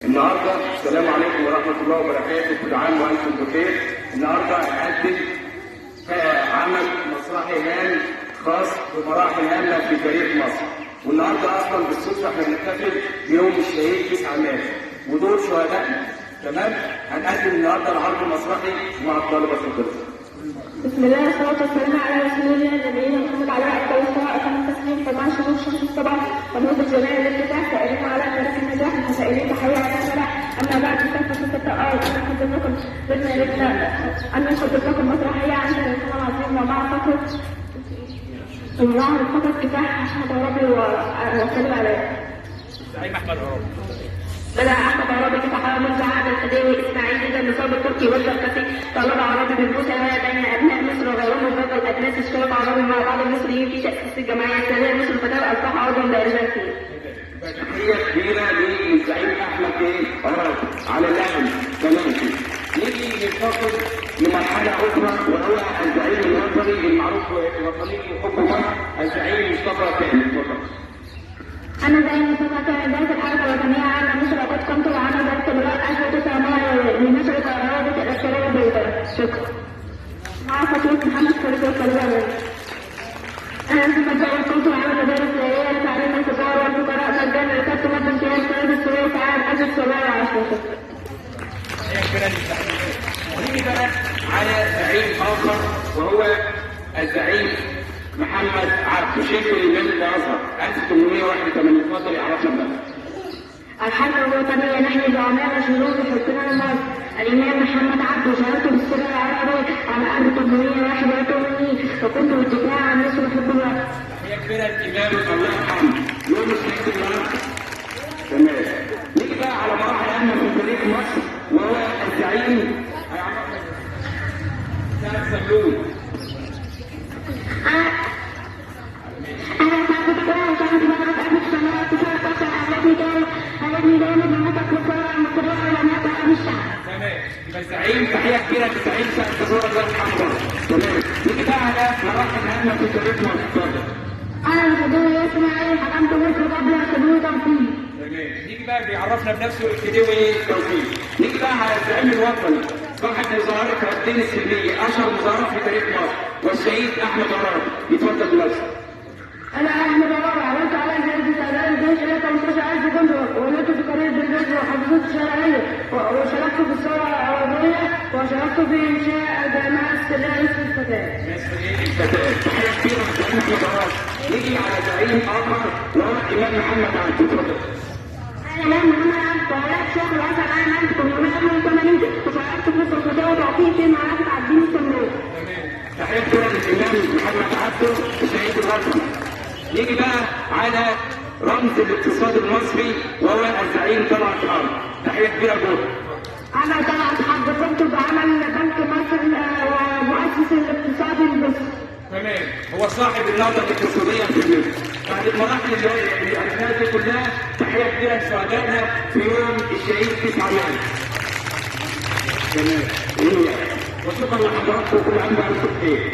النهارده السلام عليكم ورحمه الله وبركاته، كل عام وانتم بخير. النهارده هنقدم عمل مسرحي هام خاص بمراحل هامه في تاريخ مصر. والنهارده اصلا بالصدفه احنا بنحتفل بيوم الشهيد 9 مارس ودول شهدائنا. تمام؟ هنقدم النهارده العرض المسرحي مع الطلبه في القسم. بسم الله والصلاة والسلام على رسول الله نبينا محمد عليه أفضل الصلاة وأتم التسليم. طبعا شهور شمس الصباح ونود الجميع الافتتاح سائرين على درس النجاح متسائلين تحية على الفلاح. أما بعد فسوف التآل أن نقدم لكم مسرحية عن الإنسان العظيم ومع فقرة الظاهر فقط كفاح أحمد عرابي وسلم عليه. زعيم أحمد عرابي. بدأ أحمد عرابي كتحاول منذ عهد الخديوي إسماعيل جدا النصاب التركي والزرقسي. طلب عرابي بالمساواة بين أبناء مصر وغيرهم وفضل أجناس اشترك عرابي مع بعض المصريين في تأسيس الجمعية الإسلامية مصر الفتاوى أصبح عضوا بارزا فيه. تحية كبيرة للزعيم أحمد عرابي على الأهل كمان. نيجي ننتقل لمرحلة أخرى وهو الزعيم الوطني المعروف وطني حب مصر الزعيم مصطفى كامل. اتفضل. أنا زعيم مصطفى كامل ذات الحركة الوطنية عام مصر وقد قمت بعمل ذات البلاد 1900 لنشر قرارات الأسرية بالبلد. شكرا. مع فتوى محمد فريد الكلواني. أنا محمد زعيم قمت بعمل مدارس ليلية لتعليم الكبار والفقراء مجانا لكتب مادة امتياز سنة السويس عام 1910. ونيجي بقى على زعيم آخر وهو الزعيم محمد عبد شيخ الإمام الأزهر 1881. اتفضل يا عرفنا بقى. الحركة الوطنية نحن زعماء شهود حبنا لمصر. الإمام محمد عبد شهدت بالسر العربي عام 1881 وكنت بالدفاع عن مصر وحب الوطن. هي كبيرة الإمام الله يرحمه يوم الشهيد النهارده. تمام. نيجي بقى على مراحل هامة في تاريخ مصر وهو الزعيم سعد سلول. أنا سعد سلول شهدت بدرة أبي السماوات 19 التي دائما نمتك للثورة المصرية علماء أبي الشعب. تمام. يبقى الزعيم تحية كبيرة للزعيم سعد سلول الله يرحمه. تمام. نيجي بقى على مراحل هامة في تاريخ مصر. اتفضل. أنا الخديوي إسماعيل حكمت مصر قبل الخديوي توفيق. تمام. نيجي بقى بيعرفنا بنفسه الخديوي توفيق. نيجي بقى على الزعيم الوطني صاحب مظاهرة الدين السلمية أشهر مظاهرة في تاريخ مصر والشهيد أحمد عرابي. يتفضل بنفسه. أنا أحمد عرابي عملت على جهاز استعداد الجيش إلى 15000 جندي وولدت في قرية بالجيش وحفظت الشرعية وشاركت في الثورة العربية وشاركت في إنشاء الجامعة السرية في الفتاة. تحية كبيرة لأحمد عرابي. نيجي على زعيم آخر وهو الإمام محمد عبد. اتفضل. أنا محمد عبد ولدت شيخ الأزهر عام 1888 وشاركت في مصر الفتاة وتوفيق في معركة عابدين السماوي. تحية كبيرة للإمام محمد عبده الشهيد الوطني. نيجي بقى على رمز الاقتصاد المصري وهو الزعيم طلعت حرب. تحية كبيرة جدا. أنا طلعت حرب قمت بعمل بنك مصر ومؤسس الاقتصاد المصري. تمام. هو صاحب النهضة الاقتصادية في مصر. بعد المراحل اللي عرفناها دي كلها تحية كبيرة لشهدائنا في يوم الشهيد 9 مارس. تمام. وشكرا لحضراتكم وكل عام وانتم بخير.